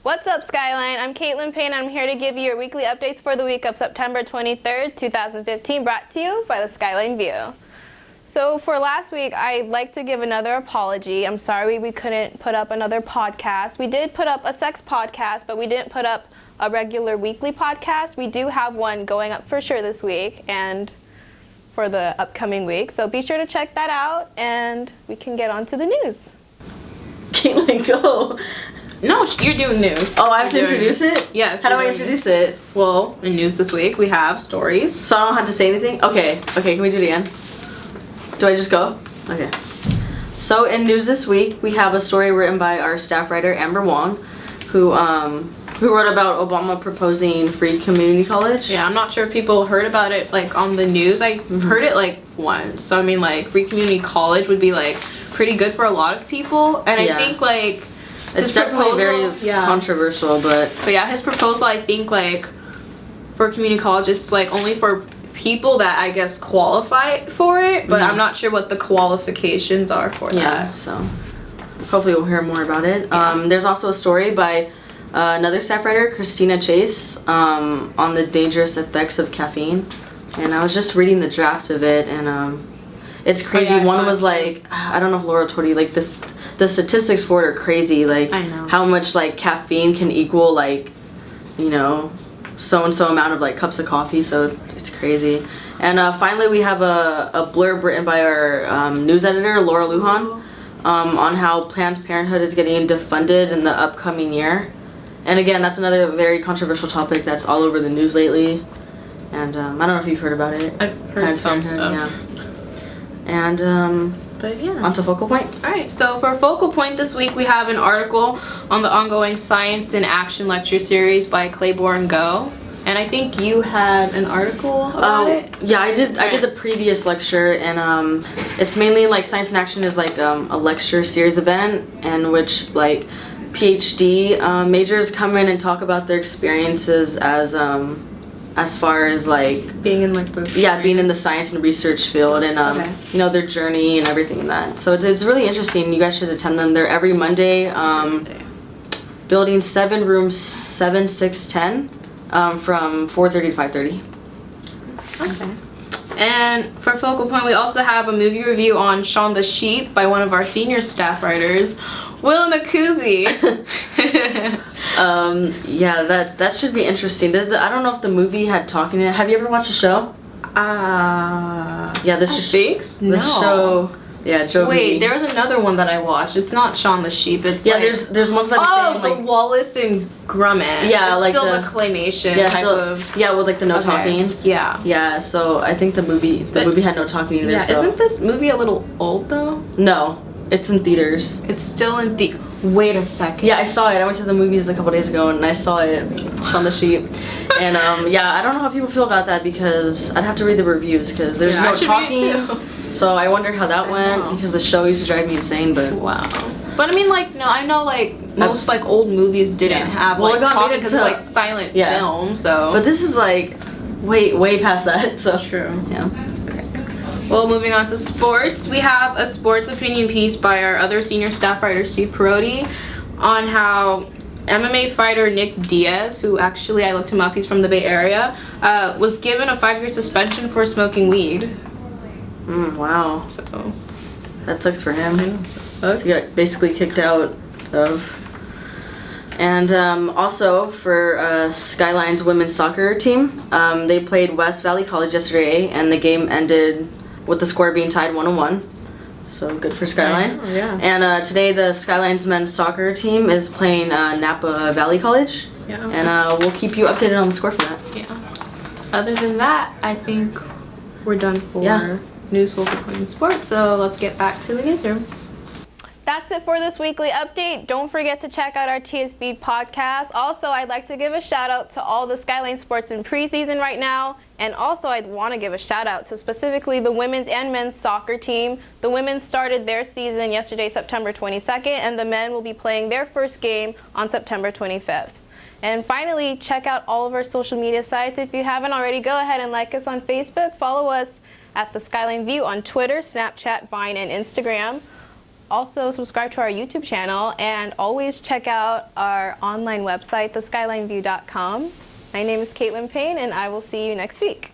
What's up, Skyline? I'm Caitlin Payne, and I'm here to give you your weekly updates for the week of September 23rd, 2015, brought to you by the Skyline View. So for last week, I'd like to give another apology. I'm sorry we couldn't put up another podcast. We did put up a sex podcast, but we didn't put up a regular weekly podcast. We do have one going up for sure this week and for the upcoming week. So be sure to check that out, and we can get on to the news. Caitlin, go. No, you're doing news. Oh, I have to introduce it? Yes. How do I introduce it? Well, in news this week, we have stories. So I don't have to say anything? Okay, can we do it again? Do I just go? Okay. So in news this week, we have a story written by our staff writer, Amber Wong, who wrote about Obama proposing free community college. Yeah, I'm not sure if people heard about it, like, on the news. I heard it, like, once. So, I mean, like, free community college would be, like, pretty good for a lot of people. And I think, like... It's definitely very controversial, but yeah, his proposal, I think, like, for community college, it's, like, only for people that, I guess, qualify for it, but I'm not sure what the qualifications are for that. Yeah, so hopefully we'll hear more about it. Yeah. There's also a story by another staff writer, Christina Chase, on the dangerous effects of caffeine, and I was just reading the draft of it, and it's crazy. One was like, I don't know if Laura told you, like, the statistics for it are crazy, like how much like caffeine can equal, like, you know, so and so amount of like cups of coffee, so it's crazy. And finally we have a blurb written by our news editor, Laura Lujan, on how Planned Parenthood is getting defunded in the upcoming year. And again, that's another very controversial topic that's all over the news lately, and I don't know if you've heard about it. I've heard some stuff. Yeah. And but yeah, on to Focal Point. Alright, so for Focal Point this week, we have an article on the ongoing Science in Action lecture series by Claiborne Go. And I think you had an article about it? Yeah, I did. I did the previous lecture, and it's mainly like Science in Action is like a lecture series event in which like PhD majors come in and talk about their experiences as far as like being in like the being in the science and research field, and you know, their journey and everything in that. So it's really interesting. You guys should attend them. They're every Monday, building 7, room 7610, from 4:30 to 5:30. Okay. And for Focal Point, we also have a movie review on Shaun the Sheep by one of our senior staff writers, Will Nacuzzi. Yeah, that should be interesting. I don't know if the movie had talking in it. Have you ever watched the show? Yeah, the show. Yeah, Joe. Wait, there was another one that I watched. It's not Shaun the Sheep. It's like, there's ones about the like Wallace and Gromit. Yeah, it's like still the claymation type of. Yeah, with like the no talking. Yeah. Yeah, so I think the movie had no talking either. Yeah, so. Isn't this movie a little old though? No, it's in theaters. It's still in Wait a second. Yeah, I saw it. I went to the movies a couple days ago and I saw it, Shaun the Sheep. And yeah, I don't know how people feel about that because I'd have to read the reviews because there's no talking. So I wonder how that went because the show used to drive me insane, but wow. But I mean, like, no, I know like most like old movies didn't have like talking because it's like silent film, so. But this is like way past that, so. True. Yeah. Well, moving on to sports, we have a sports opinion piece by our other senior staff writer, Steve Perotti, on how MMA fighter Nick Diaz, who actually I looked him up, he's from the Bay Area, was given a 5-year suspension for smoking weed. Wow. So that sucks for him. Yeah, sucks. He got basically kicked out of. And also for Skyline's women's soccer team, they played West Valley College yesterday, and the game ended with the score being tied 1-1. So good for Skyline. Oh, yeah. And today the Skyline's men's soccer team is playing Napa Valley College. Yeah. And we'll keep you updated on the score for that. Yeah. Other than that, I think we're done for news, Focal Point, and sports. So let's get back to the newsroom. That's it for this weekly update. Don't forget to check out our TSB podcast. Also, I'd like to give a shout out to all the Skyline sports in preseason right now. And also, I'd want to give a shout out to specifically the women's and men's soccer team. The women started their season yesterday, September 22nd, and the men will be playing their first game on September 25th. And finally, check out all of our social media sites. If you haven't already, go ahead and like us on Facebook. Follow us at the Skyline View on Twitter, Snapchat, Vine, and Instagram. also subscribe to our YouTube channel and always check out our online website, theskylineview.com. My name is Caitlin Payne, and I will see you next week.